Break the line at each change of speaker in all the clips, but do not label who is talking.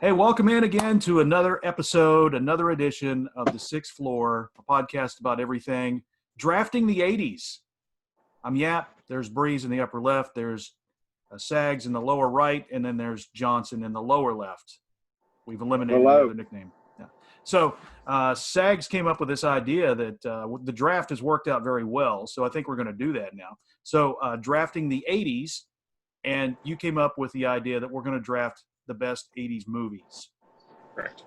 Hey, welcome in again to another episode, another edition of The Sixth Floor, a podcast about everything drafting the 80s. I'm Yap. There's Breeze in the upper left. There's Sags in the lower right. And then there's Johnson in the lower left. We've eliminated the other nickname. Yeah. So Sags came up with this idea that the draft has worked out very well. So I think we're going to do that now. So drafting the 80s, and you came up with the idea that we're going to draft the best 80s movies.
Correct.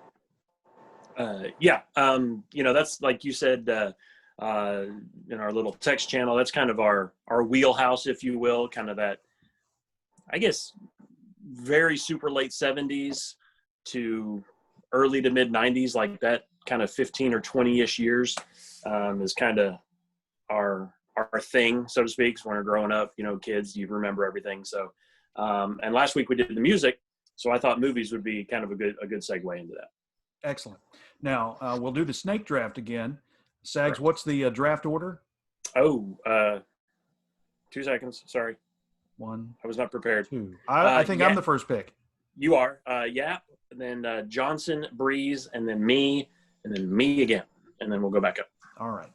That's like you said in our little text channel, that's kind of our wheelhouse, if you will, kind of that, I guess, very super late 70s to early to mid 90s, like that kind of 15 or 20-ish years is kind of our thing, so to speak. So when we're growing up, kids, you remember everything. So, and last week we did the music. So I thought movies would be kind of a good segue into that.
Excellent. Now, we'll do the snake draft again. Sags, what's the draft order?
2 seconds. Sorry.
1.
I was not prepared.
2. I think I'm the first pick.
You are. And then Johnson, Breeze, and then me, and then me again. And then we'll go back up.
All right.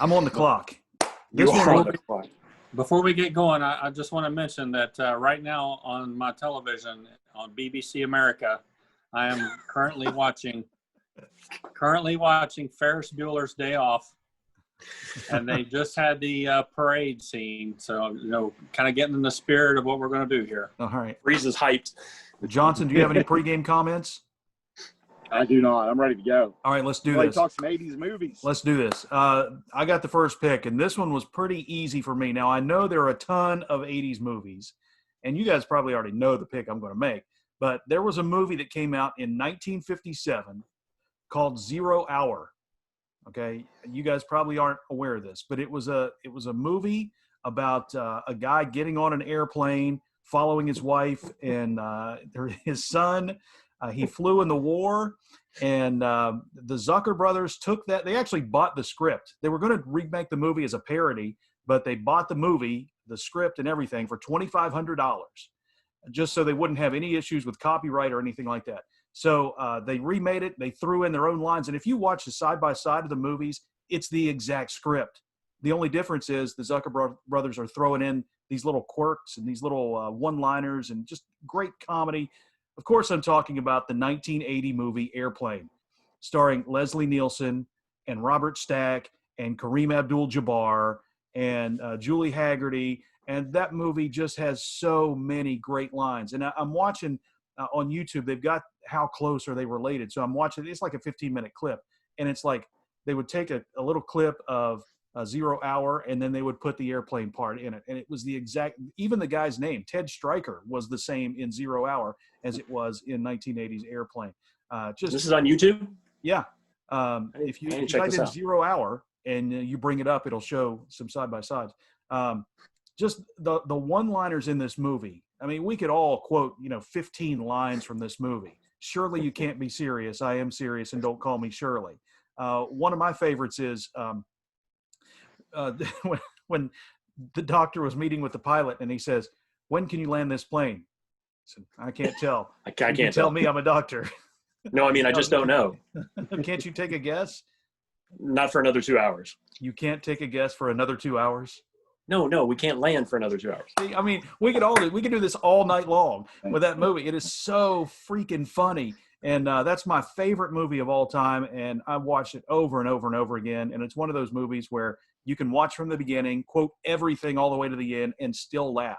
I'm on the clock.
You are on the clock.
Before we get going, I just want to mention that right now on my television on BBC America, I am currently watching Ferris Bueller's Day Off, and they just had the parade scene. So, kind of getting in the spirit of what we're going to do here.
All right.
Breeze is hyped.
Johnson, do you have any pregame comments?
I do not. I'm ready to go.
All right, let's do this.
Talk some 80s movies.
Let's do this. I got the first pick, and this one was pretty easy for me. Now, I know there are a ton of 80s movies, and you guys probably already know the pick I'm going to make, but there was a movie that came out in 1957 called 0 Hour. Okay, you guys probably aren't aware of this, but it was a movie about a guy getting on an airplane, following his wife and his son. He flew in the war, and the Zucker brothers took that. They actually bought the script. They were going to remake the movie as a parody, but they bought the movie, the script and everything for $2,500, just so they wouldn't have any issues with copyright or anything like that. So they remade it. They threw in their own lines. And if you watch the side-by-side of the movies, it's the exact script. The only difference is the Zucker brothers are throwing in these little quirks and these little one-liners and just great comedy. Of course, I'm talking about the 1980 movie Airplane, starring Leslie Nielsen and Robert Stack and Kareem Abdul-Jabbar and Julie Haggerty. And that movie just has so many great lines. And I'm watching on YouTube, they've got How Close Are They Related? So I'm watching, it's like a 15-minute clip. And it's like they would take a little clip of 0 Hour, and then they would put the airplane part in it. And it was the exact, even the guy's name, Ted Stryker, was the same in 0 Hour as it was in 1980's Airplane.
This is on YouTube?
Yeah. If you type in 0 Hour and you bring it up, it'll show some side-by-sides. Just the one-liners in this movie. I mean, we could all quote, 15 lines from this movie. Surely you can't be serious. I am serious, and don't call me Shirley. One of my favorites is when the doctor was meeting with the pilot and he says, "When can you land this plane?" I said, "I can't tell."
I can't
tell me I'm a doctor.
No, I mean, I just don't know.
Can't you take a guess?
Not for another 2 hours.
You can't take a guess for another 2 hours?
No, we can't land for another 2 hours.
I mean, we could do this all night long with that movie. It is so freaking funny. And that's my favorite movie of all time. And I watched it over and over and over again. And it's one of those movies where you can watch from the beginning, quote everything all the way to the end, and still laugh.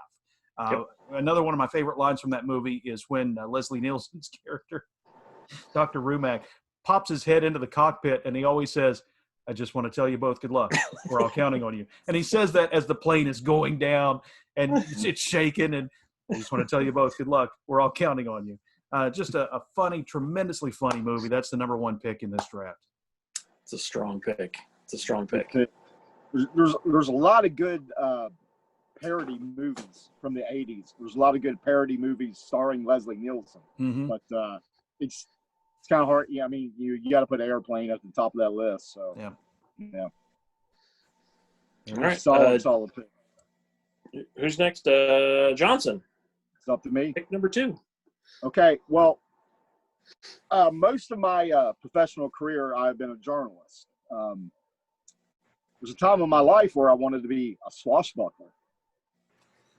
Yep.
Another one of my favorite lines from that movie is when Leslie Nielsen's character, Dr. Rumack, pops his head into the cockpit, and he always says, "I just want to tell you both good luck. We're all counting on you." And he says that as the plane is going down and it's shaking, and "I just want to tell you both good luck. We're all counting on you." Just a funny, tremendously funny movie. That's the number one pick in this draft.
It's a strong pick.
There's a lot of good parody movies from the 80s. There's a lot of good parody movies starring Leslie Nielsen.
Mm-hmm.
But it's kind of hard. Yeah, I mean, you got to put Airplane at the top of that list. So
yeah.
All right.
Solid pick.
Who's next? Johnson.
It's up to me.
Pick number 2.
Okay. Well, Most of my professional career, I've been a journalist. There's a time in my life where I wanted to be a swashbuckler.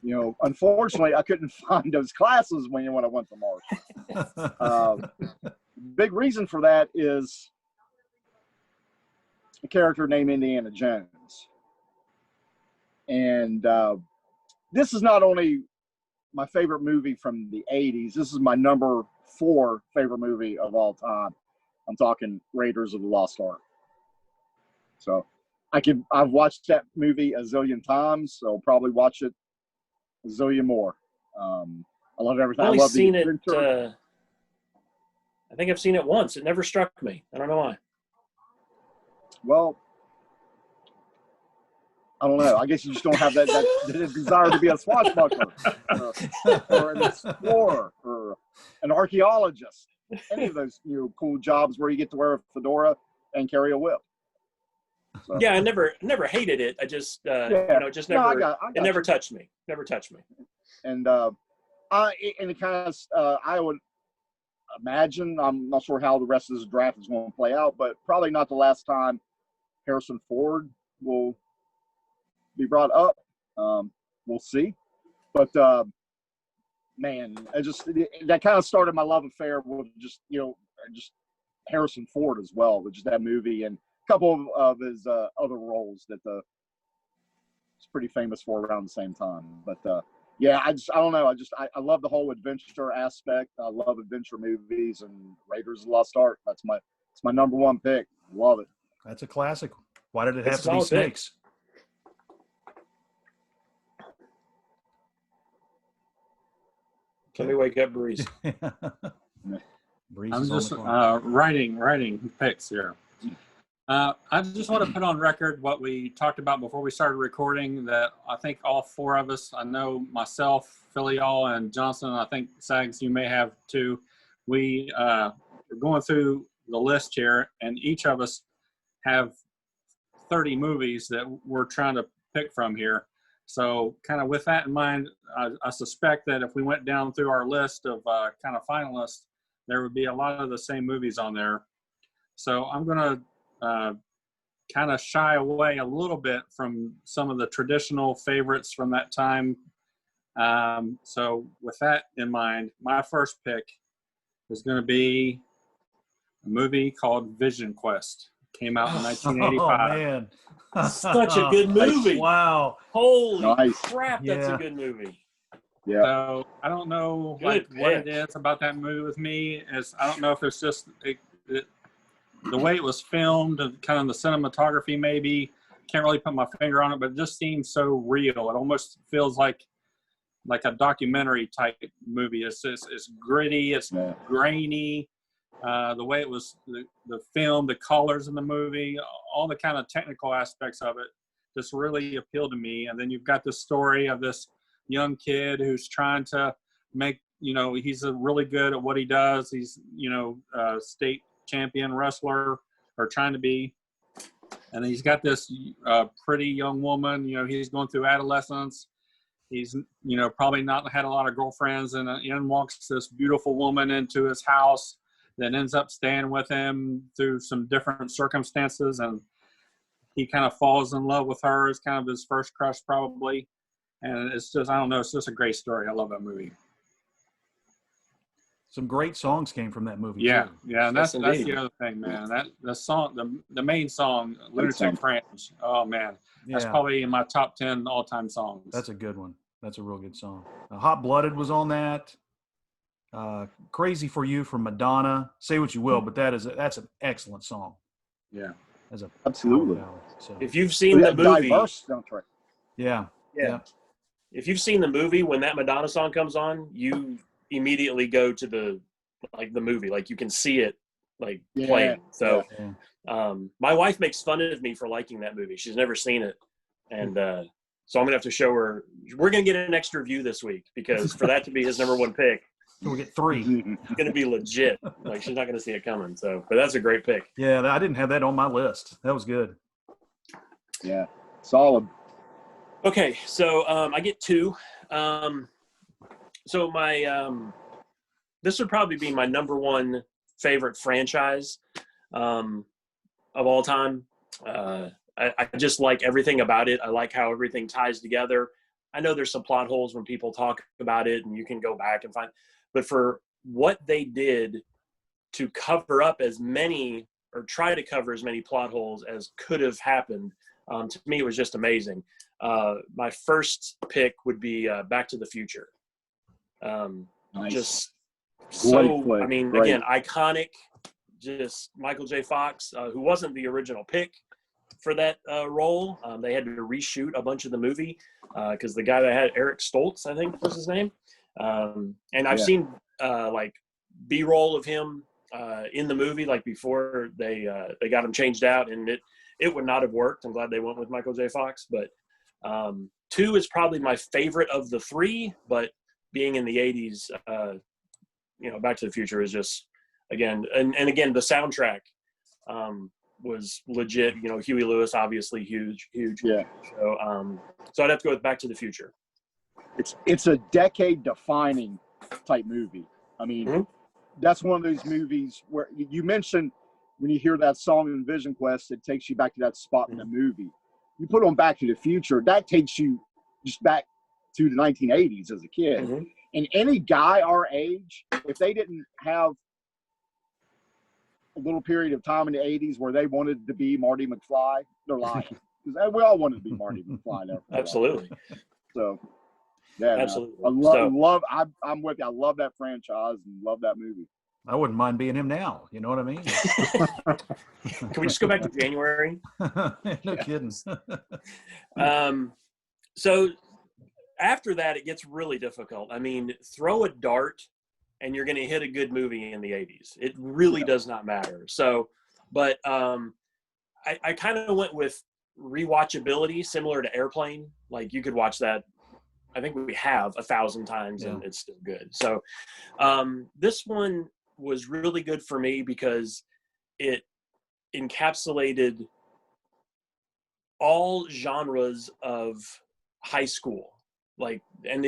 You know, unfortunately, I couldn't find those classes when I went to Marshall. Big reason for that is a character named Indiana Jones. And this is not only my favorite movie from the 80s, this is my number 4 favorite movie of all time. I'm talking Raiders of the Lost Ark. So I've watched that movie a zillion times, so I'll probably watch it a zillion more. I love everything.
I've only
I love
seen
the
it.
adventure.
I think I've seen it once. It never struck me. I don't know why.
Well, I don't know. I guess you just don't have that desire to be a swashbuckler or an explorer or an archaeologist. Any of those cool jobs where you get to wear a fedora and carry a whip. So,
Yeah, I never hated it. I just just
No,
never.
I got
It never
you.
touched me. Never touched me.
And it kind of I would imagine, I'm not sure how the rest of this draft is going to play out, but probably not the last time Harrison Ford will be brought up. We'll see. But man, that kind of started my love affair with just Harrison Ford as well, with just that movie and a couple of his other roles that he's pretty famous for around the same time. But yeah, I don't know. I love the whole adventure aspect. I love adventure movies, and Raiders of the Lost Ark. It's my number 1 pick. Love it.
That's a classic. Why did it
It's
have to be
solid pick.
snakes?
Let me wake up, Breeze.
Breeze
I'm
is on
just
the clock.
writing picks here. I just want to put on record what we talked about before we started recording, that I think all 4 of us, I know myself, Philly All, and Johnson, I think Sags, you may have too. We're going through the list here, and each of us have 30 movies that we're trying to pick from here. So kind of with that in mind, I suspect that if we went down through our list of kind of finalists, there would be a lot of the same movies on there. So I'm going to kind of shy away a little bit from some of the traditional favorites from that time. So with that in mind, my first pick is going to be a movie called Vision Quest. Came out in
Oh
1985.
man,
Such a good movie.
Wow.
Holy
Nice.
crap, that's
Yeah.
a good movie.
Yeah.
So I don't know
Good
what it
pick.
is about that movie with me. I don't know if it's just the way it was filmed and kind of the cinematography, maybe. Can't really put my finger on it, but it just seems so real. It almost feels like a documentary type movie. It's gritty, it's
Yeah.
grainy. The way it was, the film, the colors in the movie, all the kind of technical aspects of it just really appealed to me. And then you've got the story of this young kid who's trying to make, he's really good at what he does. He's, a state champion wrestler, or trying to be. And he's got this pretty young woman, he's going through adolescence. He's, probably not had a lot of girlfriends, and in walks this beautiful woman into his house that ends up staying with him through some different circumstances. And he kind of falls in love with her. It's kind of his first crush probably. And it's just, I don't know, it's just a great story. I love that movie.
Some great songs came from that movie.
Yeah,
too.
yeah, and
Yes,
that's
indeed.
the other thing, man. That the song, the main song, "Lunatic
song.
Fringe." Oh man, that's
Yeah,
probably in my top 10 all-time songs.
that's a good one. That's a real good song. Hot Blooded was on that. Crazy for You from Madonna. Say what you will, but that's an excellent song.
Yeah.
As a
Absolutely.
power ballad, so
If you've seen the movie,
Diverse soundtrack.
yeah, yeah.
if you've seen the movie, when that Madonna song comes on, you immediately go to the movie. Like you can see it
Yeah,
playing. So
yeah.
my wife makes fun of me for liking that movie. She's never seen it. And so I'm going to have to show her. We're going to get an extra view this week, because for that to be his number 1 pick,
So we get 3.
it's going to be legit. Like she's not going to see it coming. So, but that's a great pick.
Yeah, I didn't have that on my list. That was good.
Yeah. Solid.
Okay, so I get 2. So my this would probably be my number 1 favorite franchise of all time. I just like everything about it. I like how everything ties together. I know there's some plot holes when people talk about it, and you can go back and find, but for what they did to cover up as many, or try to cover as many plot holes as could have happened, to me, it was just amazing. My first pick would be Back to the Future.
Nice.
Just
Great
so,
flick.
I mean,
Great.
again, iconic, just Michael J. Fox, who wasn't the original pick for that role. They had to reshoot a bunch of the movie because the guy that had Eric Stoltz, I think was his name. And I've seen like B-roll of him in the movie, like before they got him changed out, and it would not have worked. I'm glad they went with Michael J. Fox. But 2 is probably my favorite of the 3, but being in the 80s, Back to the Future is just, again, and again, the soundtrack was legit. Huey Lewis, obviously huge.
Yeah.
So I'd have to go with Back to the Future.
It's a decade-defining type movie. I mean, that's one of those movies where you mentioned when you hear that song in Vision Quest, it takes you back to that spot in the movie. You put on Back to the Future, that takes you just back to the 1980s as a kid. And any guy our age, if they didn't have a little period of time in the 80s where they wanted to be Marty McFly, they're lying. Because we all wanted to be Marty McFly.
Absolutely.
So, yeah,
absolutely.
I'm with you. I love that franchise and love that movie.
I wouldn't mind being him now. You know what I mean?
Can we just go back to January?
No kidding.
So after that, it gets really difficult. I mean, throw a dart and you're going to hit a good movie in the 80s. It really does not matter. So, but I kind of went with rewatchability, similar to Airplane. Like, you could watch that, I think we have 1,000 times and it's still good. So this one was really good for me because it encapsulated all genres of high school. Like, and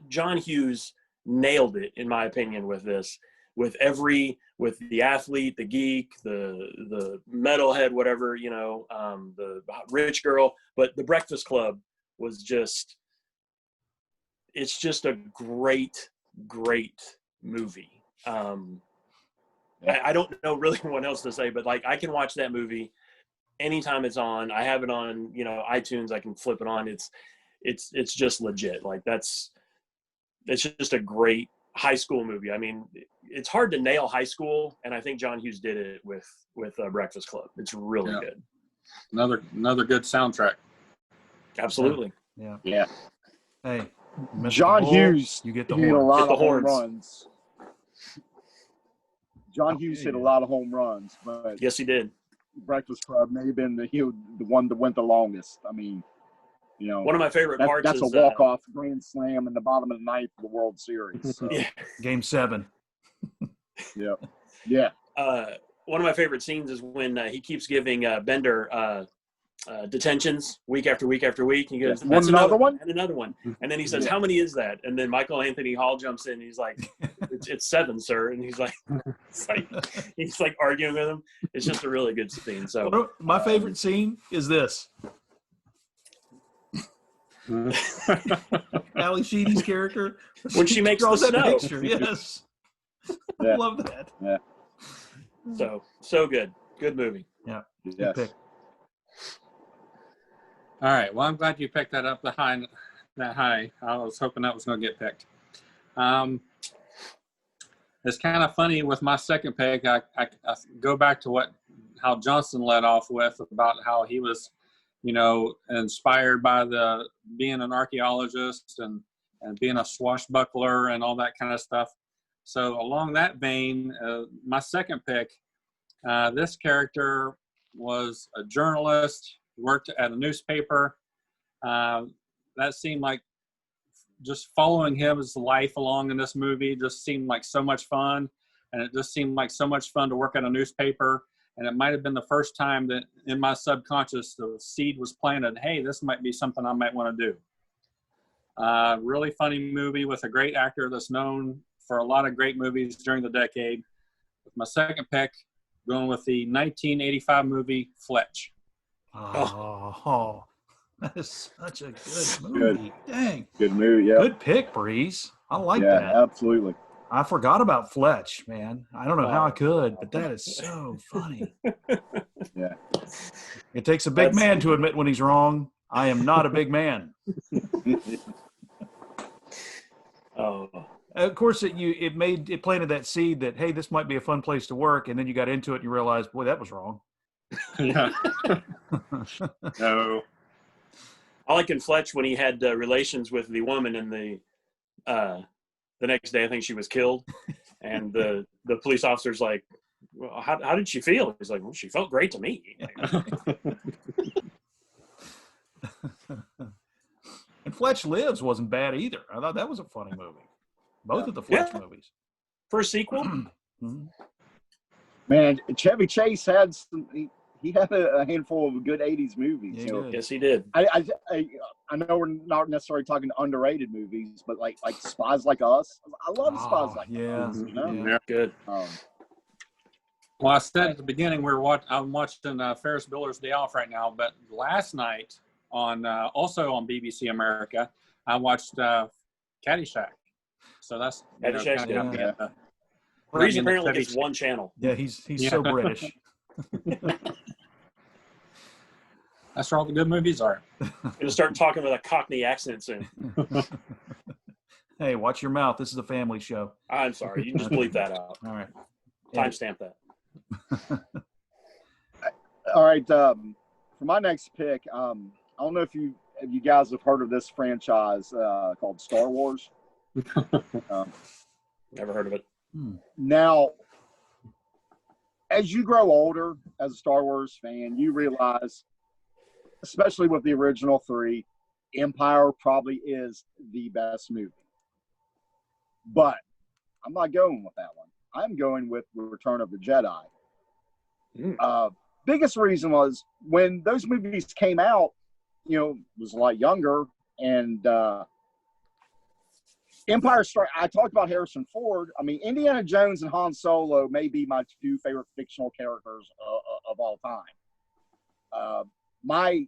John Hughes nailed it, in my opinion, with this, with the athlete, the geek, the metalhead, whatever, the rich girl. But The Breakfast Club was it's just a great movie. I don't know really what else to say, but like, I can watch that movie anytime it's on. I have it on, iTunes. I can flip it on. It's just legit. Like, it's just a great high school movie. I mean, it's hard to nail high school, and I think John Hughes did it with Breakfast Club. It's really good.
Another good soundtrack.
Absolutely.
Yeah. Hey, Mr.
John
Bull,
Hughes
you get the
hit a
horns.
lot
Get the
of home
horns.
runs. John Hughes hit a lot of home runs, but
Yes, he did.
Breakfast Club may have been the one that went the longest. I mean,
One of my favorite parts
that's
is
a walk-off grand slam in the bottom of the ninth of the World Series. So,
Game 7.
yeah.
One of my favorite scenes is when he keeps giving Bender detentions week after week after week. He goes, "That's another one, and another one." And then he says, "How many is that?" And then Michael Anthony Hall jumps in. And he's like, "It's 7, sir." And he's like arguing with him. It's just a really good scene. So
My favorite scene is this. Ali Sheedy's character
when she makes the
draws that
snow.
picture. Yes.
Yeah.
I love that.
Yeah.
So good. Good movie.
Yeah. Good
Yes.
pick.
All right. Well, I'm glad you picked that up that high. I was hoping that was going to get picked. It's kind of funny with my second pick. I go back to how Johnson led off with about how he was, inspired by being an archaeologist and being a swashbuckler and all that kind of stuff. So along that vein, my second pick, this character was a journalist, worked at a newspaper. That seemed like just following his life along in this movie just seemed like so much fun. And it just seemed like so much fun to work at a newspaper. And it might have been the first time that in my subconscious, the seed was planted. Hey, this might be something I might want to do. Really funny movie with a great actor that's known for a lot of great movies during the decade, with my second pick, going with the 1985 movie Fletch.
Oh, that is such a good movie. Dang.
Good movie. Yeah.
Good pick, Breeze. I like
Yeah,
that.
absolutely.
I forgot about Fletch, man. I don't know how I could, but that is so funny.
Yeah.
It takes a big man to admit when he's wrong. I am not a big man.
Oh,
Of course, it planted that seed that, hey, this might be a fun place to work, and then you got into it and you realized, boy, that was wrong.
Yeah. No.
I like in Fletch when he had relations with the woman, and the next day I think she was killed, and the police officer's like, well, how did she feel? He's like, well, she felt great to me.
And Fletch Lives wasn't bad either. I thought that was a funny movie. Both of the Fletch movies.
For a sequel,
Mhm.
Man, Chevy Chase had he had a handful of good 80s movies.
Yeah,
You know,
good.
yes, he did.
I know we're not necessarily talking underrated movies, but like Spies Like Us. I love Spies Like
yeah,
Us. You know?
yeah.
Good.
Well, I said at the beginning I'm watching Ferris Bueller's Day Off right now, but last night on also on BBC America, I watched Caddyshack. So that's
Caddyshack's
kind of
good.
got me,
Breeze
in the
apparently
Chevy
gets one channel.
Yeah, he's
Yeah.
so British.
That's where all the good movies are.
Gonna start talking with a Cockney accent soon.
Hey, watch your mouth. This is a family show.
I'm sorry. You can just bleep that out.
All right.
Timestamp that.
All right. For my next pick, I don't know if you guys have heard of this franchise called Star Wars.
Never heard of it.
Now, as you grow older as a Star Wars fan, you realize, especially with the original three, Empire probably is the best movie. But I'm not going with that one. I'm going with Return of the Jedi. Biggest reason was when those movies came out, was a lot younger, and Empire Strikes. I talked about Harrison Ford. I mean, Indiana Jones and Han Solo may be my two favorite fictional characters of all time. My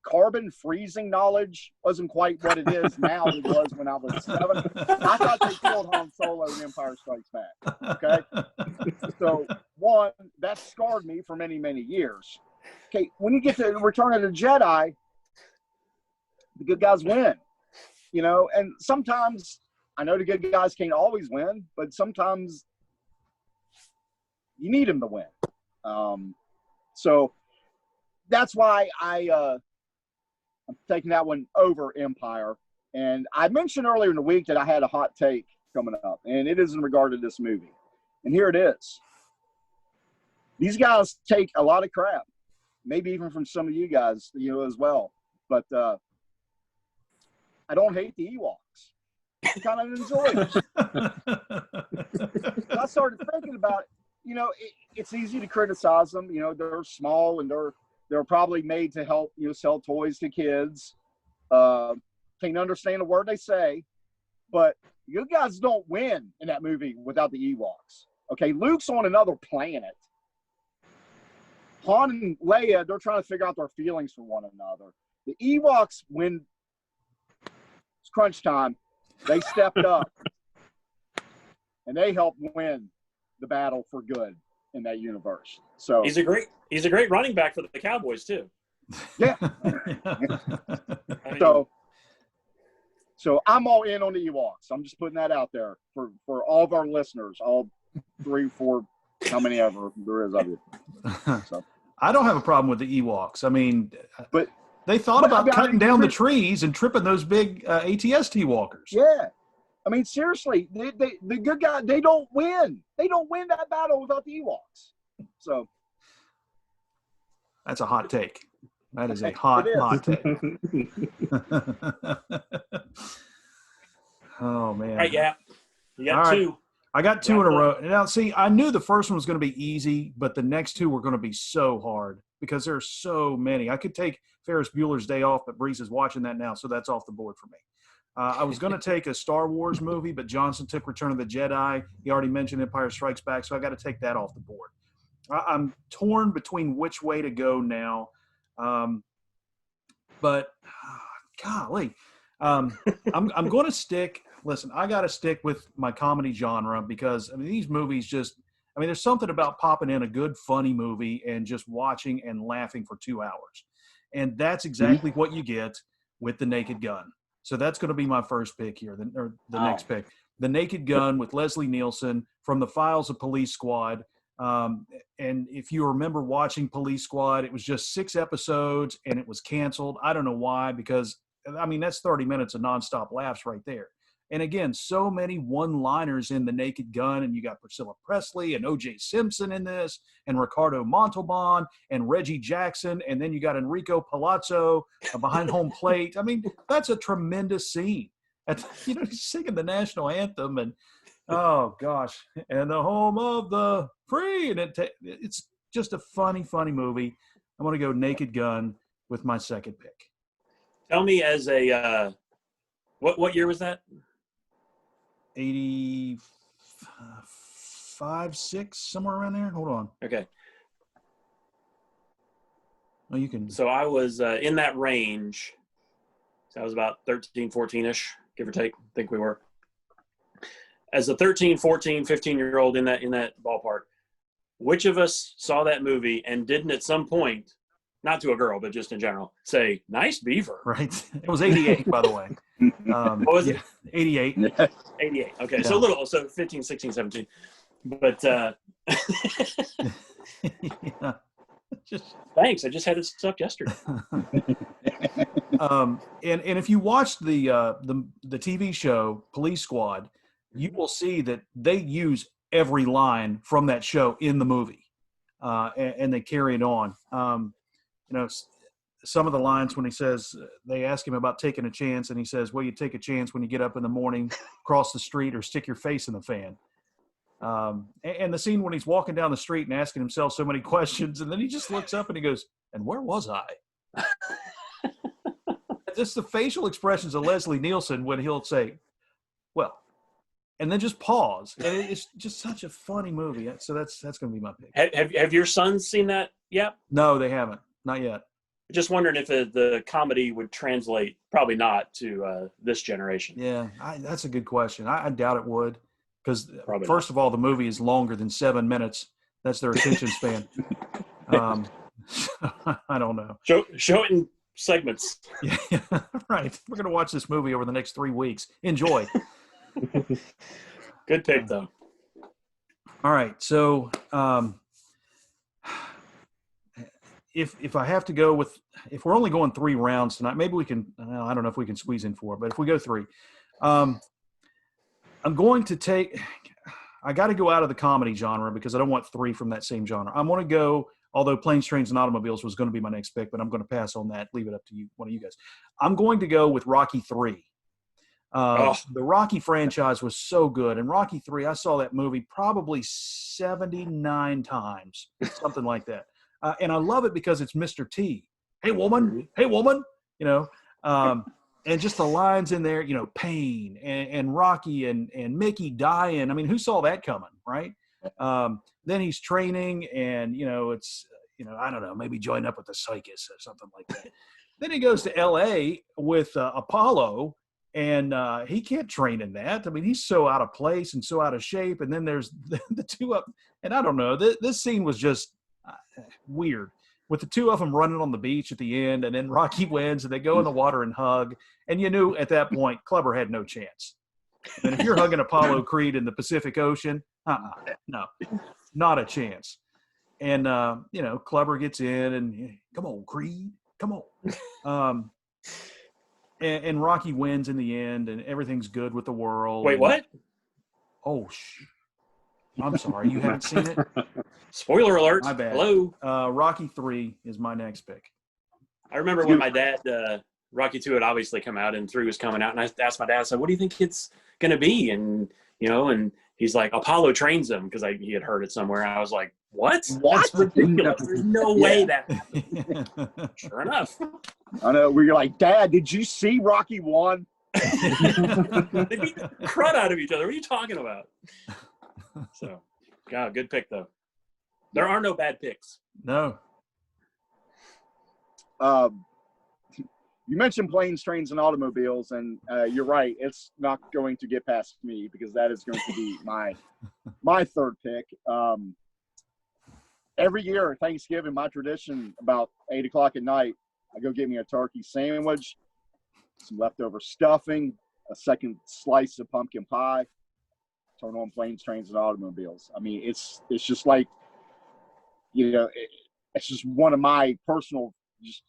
carbon freezing knowledge wasn't quite what it is now. It was when I was 7. I thought they killed Han Solo in Empire Strikes Back. Okay, so one that scarred me for many, many years. Okay, when you get to Return of the Jedi, the good guys win. And sometimes I know the good guys can't always win, but sometimes you need them to win. So that's why I'm taking that one over Empire. And I mentioned earlier in the week that I had a hot take coming up, and it is in regard to this movie. And here it is. These guys take a lot of crap, maybe even from some of you guys, as well. But I don't hate the Ewoks. I kind of enjoy it. I started thinking about it. It's easy to criticize them. They're small and they're probably made to help sell toys to kids. Can't understand a word they say, but you guys don't win in that movie without the Ewoks. Okay, Luke's on another planet. Han and Leia, they're trying to figure out their feelings for one another. The Ewoks, when it's crunch time, they stepped up and they helped win the battle for good in that universe. So
he's a great running back for the Cowboys too.
Yeah. So I'm all in on the Ewoks. I'm just putting that out there for all of our listeners, all 3, 4, how many ever there is of you. So.
I don't have a problem with the Ewoks. I mean,
but
they thought about cutting down the trees and tripping those big ATST walkers.
Yeah. I mean, seriously, the good guy, they don't win. They don't win that battle without the Ewoks. So.
That's a hot take. That is a hot take. Oh, man.
All right, yeah. You got
All right.
2.
I got 2 in a row. Now, see, I knew the first one was going to be easy, but the next 2 were going to be so hard because there's so many. I could take Ferris Bueller's Day Off, but Breeze is watching that now, so that's off the board for me. I was going to take a Star Wars movie, but Johnson took Return of the Jedi. He already mentioned Empire Strikes Back, so I got to take that off the board. I'm torn between which way to go now. But golly, I'm going to stick. Listen, I got to stick with my comedy genre because I mean these movies just. I mean, there's something about popping in a good, funny movie and just watching and laughing for 2 hours, and that's exactly what you get with The Naked Gun. So that's going to be my first pick here, the next pick, The Naked Gun with Leslie Nielsen from the Files of Police Squad. And if you remember watching Police Squad, it was just 6 episodes and it was canceled. I don't know why, because I mean, that's 30 minutes of nonstop laughs right there. And again, so many one-liners in The Naked Gun, and you got Priscilla Presley and O.J. Simpson in this, and Ricardo Montalban and Reggie Jackson, and then you got Enrico Palazzo behind home plate. I mean, that's a tremendous scene. He's singing the national anthem, and oh gosh, and the home of the free, and it's just a funny movie. I'm going to go Naked Gun with my second pick.
Tell me, as a what year was that?
85, 6, somewhere around there. Hold on.
Okay.
Oh, you can.
So I was in that range. So I was about 13, 14-ish, give or take. I think we were. As a 13, 14, 15-year-old in that ballpark, which of us saw that movie and didn't at some point, not to a girl, but just in general, say, nice beaver?
Right. It was 88, by the way.
What was it?
88.
88. Okay.
Yeah.
So 15, 16, 17. But
yeah.
thanks. I just had it stuck yesterday.
And if you watch the TV show Police Squad, you will see that they use every line from that show in the movie, and they carry it on. Some of the lines when he says, they ask him about taking a chance, and he says, well, you take a chance when you get up in the morning, cross the street, or stick your face in the fan. And the scene when he's walking down the street and asking himself so many questions, and then he just looks up and he goes, and where was I? Just the facial expressions of Leslie Nielsen when he'll say, well, and then just pause. And it's just such a funny movie. So that's going to be my pick.
Have your sons seen that yet?
No, they haven't. Not yet.
Just wondering if the comedy would translate. Probably not to this generation.
Yeah, that's a good question. I doubt it would, because
Probably
first of all, the movie is longer than 7 minutes. That's their attention span. I don't know.
Show it in segments.
Yeah, right. We're going to watch this movie over the next 3 weeks. Enjoy.
Good pick, though.
All right. So if I have to go with, if we're only going 3 rounds tonight, maybe we can, I don't know if we can squeeze in 4, but if we go 3, I'm going to take, I got to go out of the comedy genre because I don't want 3 from that same genre. I'm going to go, although Planes, Trains, and Automobiles was going to be my next pick, but I'm going to pass on that, leave it up to you, one of you guys. I'm going to go with Rocky 3. The Rocky franchise was so good. And Rocky 3, I saw that movie probably 79 times, something like that. And I love it because it's Mr. T. Hey, woman. Hey, woman. And just the lines in there, pain and Rocky and Mickey dying. I mean, who saw that coming, right? Then he's training and, it's, I don't know, maybe join up with the Psychus or something like that. Then he goes to L.A. with Apollo. And he can't train in that. I mean, he's so out of place and so out of shape. And then there's the two up. And I don't know. This scene was just weird with the two of them running on the beach at the end. And then Rocky wins and they go in the water and hug. And you knew at that point, Clubber had no chance. And if you're hugging Apollo Creed in the Pacific Ocean, no, not a chance. And, Clubber gets in and come on, Creed, come on. And Rocky wins in the end, and everything's good with the world.
Wait, what?
Oh, I'm sorry. You haven't seen it?
Spoiler alert.
My bad.
Hello.
Rocky 3 is my next pick.
I remember when my dad, Rocky 2 had obviously come out and 3 was coming out, and I asked my dad, I said, what do you think it's going to be? And, and he's like, Apollo trains him, because he had heard it somewhere. And I was like, what? That's ridiculous. There's no way that happened. Sure enough.
I know. We're like, Dad, did you see Rocky 1?
They beat the crud out of each other. What are you talking about? So, God, good pick though. There are no bad picks.
No.
You mentioned planes, trains, and automobiles, and you're right. It's not going to get past me because that is going to be my third pick. Every year at Thanksgiving, my tradition about 8 o'clock at night, I go get me a turkey sandwich, some leftover stuffing, a second slice of pumpkin pie, turn on planes, trains, and automobiles. I mean, it's just like, it's just one of my personal just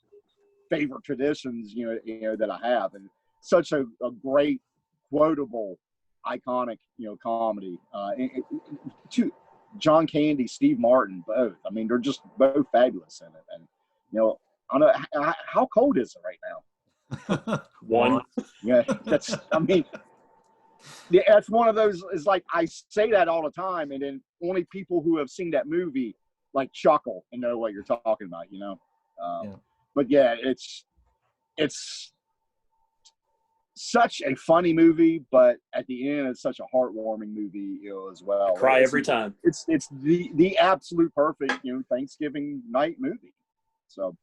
favorite traditions, that I have, and such a great, quotable, iconic, comedy. John Candy, Steve Martin, both. I mean, they're just both fabulous in it. And I don't know how cold is it right now.
One.
Yeah, that's. I mean, yeah, that's one of those. Is like I say that all the time, and then only people who have seen that movie like chuckle and know what you're talking about. Yeah. But yeah, it's such a funny movie, but at the end, it's such a heartwarming movie, as well.
I cry every time.
It's the absolute perfect, Thanksgiving night movie. So,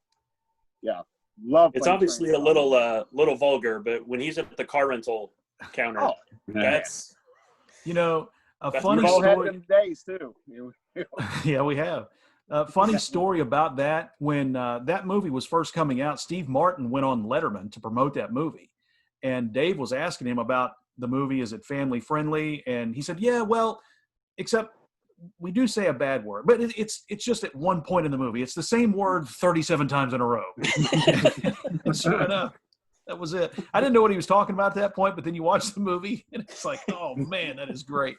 yeah, love.
It's obviously a little vulgar, but when he's at the car rental counter, that's
a
that's
funny
we've all had
story.
them days too.
Yeah, we have. Funny story about that. When that movie was first coming out, Steve Martin went on Letterman to promote that movie. And Dave was asking him about the movie. Is it family friendly? And he said, yeah, well, except we do say a bad word. But it's just at one point in the movie. It's the same word 37 times in a row. Sure enough, that was it. I didn't know what he was talking about at that point, but then you watch the movie, and it's like, oh, man, that is great.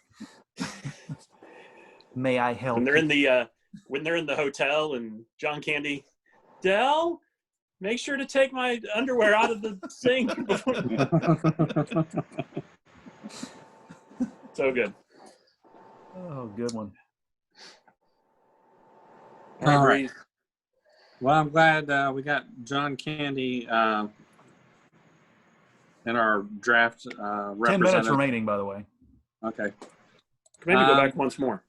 May I help?
when they're in the hotel and John Candy, Del, make sure to take my underwear out of the sink. So good.
Oh, good one.
All right. Well, I'm glad we got John Candy in our draft
10
represented.
minutes remaining, by the way.
Okay.
Maybe go back once more.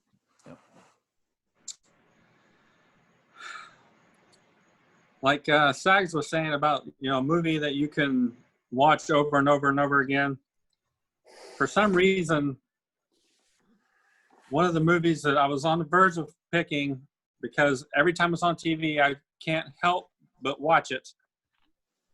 Like Sags was saying about, a movie that you can watch over and over and over again. For some reason, one of the movies that I was on the verge of picking, because every time it's on TV, I can't help but watch it.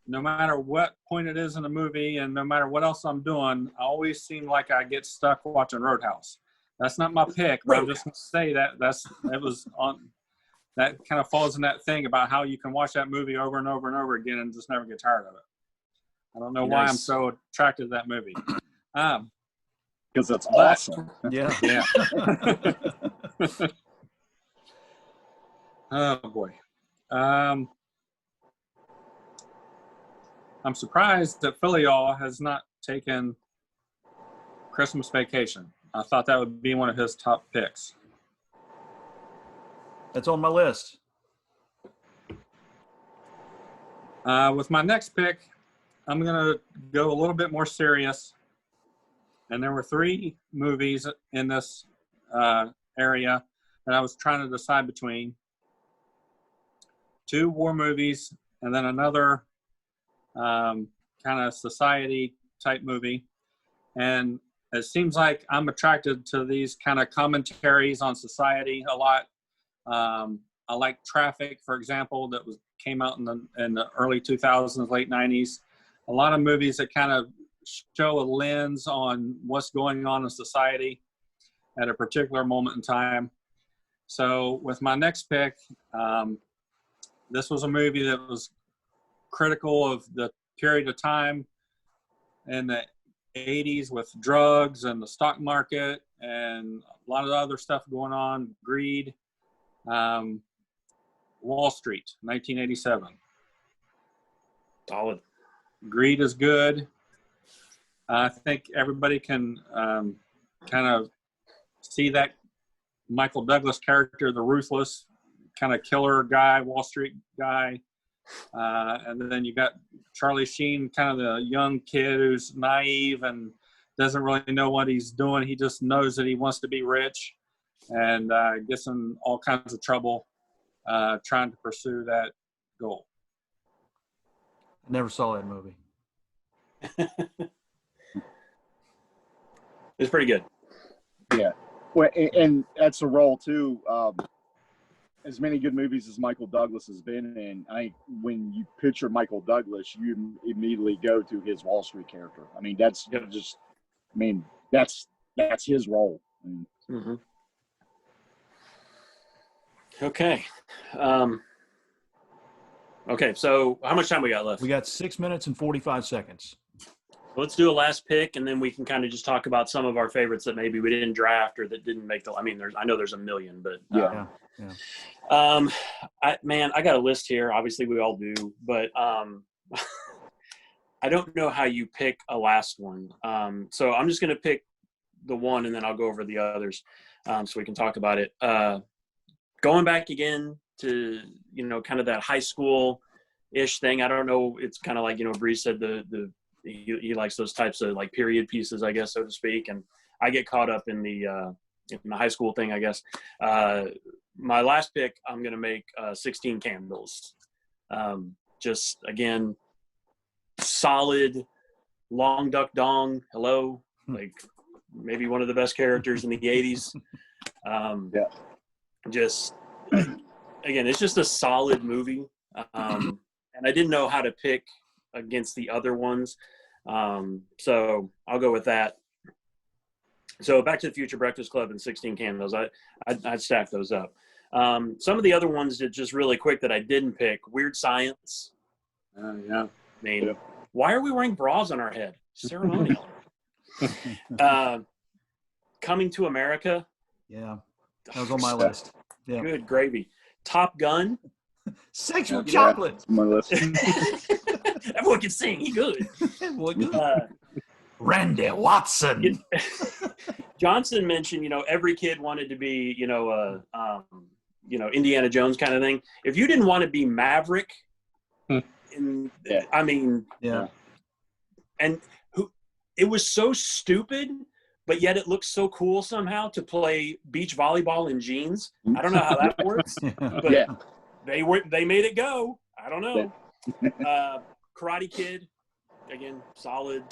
No matter what point it is in the movie and no matter what else I'm doing, I always seem like I get stuck watching Roadhouse. That's not my pick, but I'm just going to say that was on. That kind of falls in that thing about how you can watch that movie over and over and over again and just never get tired of it. I don't know why I'm so attracted to that movie.
Because it's awesome.
Yeah.
Yeah. Oh boy. I'm surprised that Philly-all has not taken Christmas Vacation. I thought that would be one of his top picks.
That's on my list.
With my next pick, I'm going to go a little bit more serious. And there were 3 movies in this area that I was trying to decide between. 2 war movies and then another kind of society type movie. And it seems like I'm attracted to these kind of commentaries on society a lot. I like Traffic, for example, that came out in the early 2000s, late 90s. A lot of movies that kind of show a lens on what's going on in society at a particular moment in time. So with my next pick, this was a movie that was critical of the period of time in the 80s with drugs and the stock market and a lot of other stuff going on, greed. Wall Street, 1987.
Solid.
Greed is good. I think everybody can kind of see that Michael Douglas character, the ruthless kind of killer guy, Wall Street guy, And then you got Charlie Sheen, kind of the young kid who's naive and doesn't really know what he's doing. He just knows that he wants to be rich, and gets in all kinds of trouble trying to pursue that goal.
Never saw that movie.
It's pretty good.
Well, and that's a role too. As many good movies as Michael Douglas has been in, I think when you picture Michael Douglas, you immediately go to his Wall Street character. I mean, that's
Yep.
just, I mean, that's his role. I mean,
Mm-hmm. Okay. Okay, so how much time we got left?
We got 6 minutes and 45 seconds.
Let's do a last pick, and then we can kind of just talk about some of our favorites that maybe we didn't draft or that didn't make the. I mean, I know there's a million, but
Yeah.
I got a list here. Obviously, we all do, but I don't know how you pick a last one. So I'm just going to pick the one, and then I'll go over the others, so we can talk about it. Going back again to kind of that high school ish thing. I don't know. It's kind of like Bree said he likes those types of like period pieces, I guess, so to speak. And I get caught up in the high school thing, I guess. My last pick, I'm going to make 16 Candles. Just, again, solid, long duck dong, hello, like maybe one of the best characters in the 80s. Just, again, it's just a solid movie. And I didn't know how to pick against the other ones. So I'll go with that. So Back to the Future, Breakfast Club, and 16 Candles. I'd stack those up. Some of the other ones that just really quick that I didn't pick, Weird Science.
Yeah.
I mean, why are we wearing bras on our head? Ceremonial. Coming to America.
Yeah, that was on my list. Yeah.
Good gravy. Top Gun.
Sexual
Yeah,
chocolate.
it's on my list.
Everyone can sing. He good.
Boy, good. Randy Watson.
Johnson mentioned, every kid wanted to be, Indiana Jones kind of thing. If you didn't want to be Maverick, I mean,
Yeah.
and it was so stupid, but yet it looks so cool somehow to play beach volleyball in jeans. I don't know how that works, but
Yeah.
they made it go. I don't know. Karate Kid, again, solid.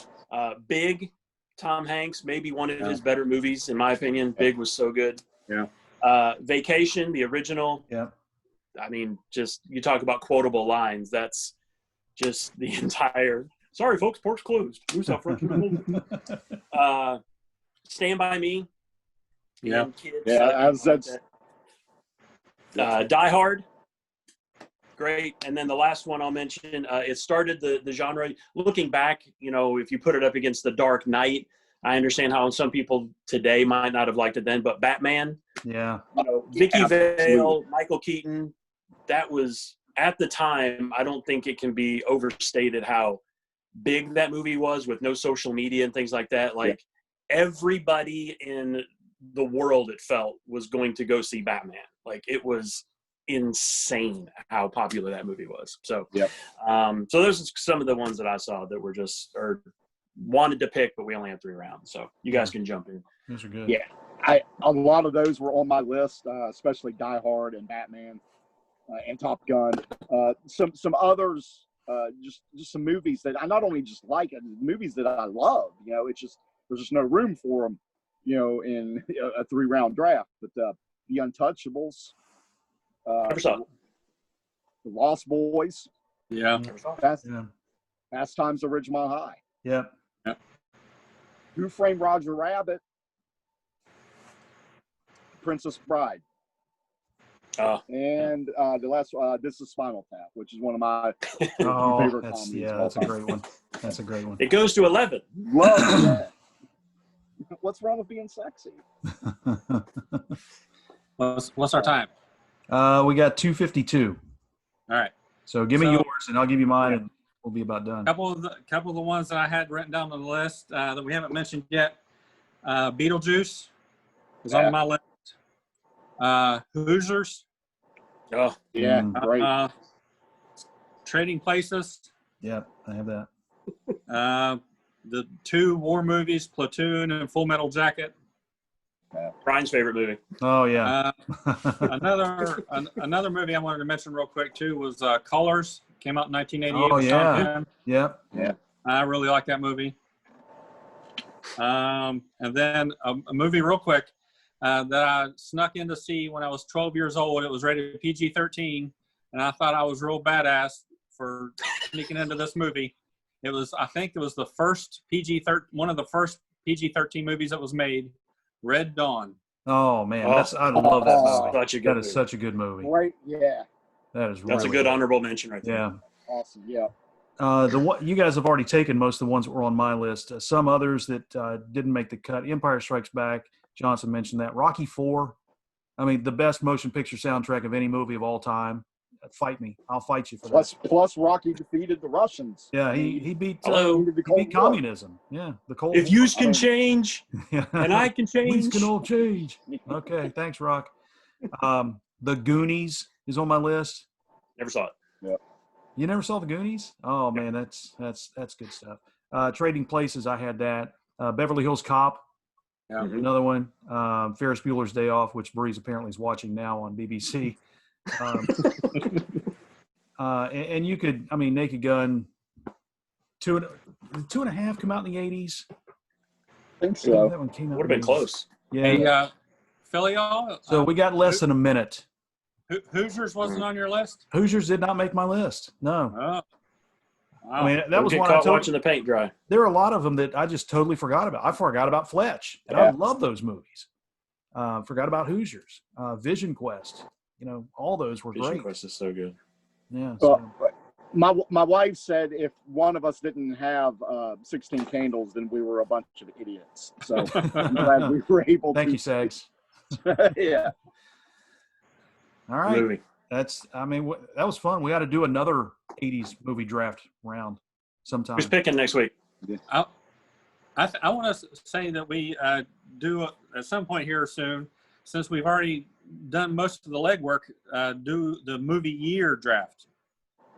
Big, Tom Hanks, maybe one of his better movies, in my opinion. Big was so good.
Yeah.
Vacation, the original.
Yeah.
I mean, just you talk about quotable lines. That's just the entire. Sorry, folks, port's closed. Moose out front. Stand by Me.
Yeah.
Kids,
That's
Die Hard. Great. And then the last one I'll mention, it started the genre. Looking back, if you put it up against The Dark Knight, I understand how some people today might not have liked it then, but Batman,
Yeah.
Vicky Vale, Michael Keaton, that was, at the time, I don't think it can be overstated how big that movie was with no social media and things like that. Like everybody in the world, it felt, was going to go see Batman. Like it was insane how popular that movie was. So, so those are some of the ones that I saw that were just, or wanted to pick, but we only had 3 rounds. So you guys can jump in.
Those are good.
Yeah. A lot of those were on my list, especially Die Hard and Batman and Top Gun. Some others, just some movies that I not only just like, movies that I love. It's just there's just no room for them, in a 3-round draft. But The Untouchables,
Never saw it.
The Lost Boys,
Yeah.
Fast Times at Ridgemont High,
Yeah.
Who Framed Roger Rabbit, Princess Bride. And the last, This is Spinal Tap, which is one of my favorite comedies.
Yeah, that's a great one. That's a great one.
It goes to 11.
Love that. What's wrong with being sexy?
What's our time?
We got 2:52.
All right.
So give me yours, and I'll give you mine, and we'll be about done.
Couple of the ones that I had written down on the list that we haven't mentioned yet. Beetlejuice is on my list. Hoosiers.
Oh,
Yeah, great.
Trading Places.
Yeah, I have that.
The 2 war movies, Platoon and Full Metal Jacket.
Brian's favorite movie.
Oh yeah.
Another movie I wanted to mention real quick too was Colors. Came out in 1988.
Oh,
with Sean
yeah.
Penn.
Yep.
I really like that movie. And then a movie real quick that I snuck in to see when I was 12 years old. It was rated PG-13, and I thought I was real badass for sneaking into this movie. I think it was the first one of the first PG-13 movies that was made, Red Dawn.
Oh man,
Oh.
I love that movie.
Such a good
That
movie.
is such a good movie.
Great, yeah,
That is
That's a
really
good honorable mention right there.
Yeah.
awesome, yeah.
The one you guys have already taken most of the ones that were on my list. Some others that didn't make the cut. Empire Strikes Back. Johnson mentioned that. Rocky IV. I mean, the best motion picture soundtrack of any movie of all time. Fight me. I'll fight you for that.
Plus Rocky defeated the Russians.
Yeah, he beat
Hello.
Defeated the
he
Cold
beat
War.
communism. Yeah, the Cold
If
War.
yous can change, and I can
We's
change.
can all change. Okay, thanks, Rock. The Goonies is on my list.
Never saw it.
You never saw the Goonies? Oh man, that's good stuff. Trading Places, I had that. Beverly Hills Cop,
Yeah.
another one. Ferris Bueller's Day Off, which Breeze apparently is watching now on BBC. And you could, I mean, Naked Gun. Two and a Half come out in the 80s.
I think
That
so.
one came out.
Would have
in
been
the 80s.
close.
Yeah.
Hey, Philly, y'all.
So we got less than a minute.
Hoosiers wasn't on your list?
Hoosiers did not make my list. No.
Oh. Wow.
I mean, that
Don't
was
get
one I
caught
told
watching the paint dry.
there are a lot of them that I just totally forgot about. I forgot about Fletch, and I
Yeah.
love those movies. Forgot about Hoosiers, Vision Quest. You know, all those were
Vision
great.
Quest is so good.
Yeah.
Well, my wife said if one of us didn't have 16 candles, then we were a bunch of idiots. So I'm glad we were able
Thank
to.
you, Sags.
Yeah.
All right.
Movie.
That was fun. We got to do another 80s movie draft round sometime.
Who's picking next week?
I want to say that we do at some point here soon, since we've already done most of the legwork, do the movie year draft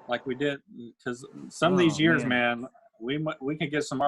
like we did, because some of these years, man, we could get some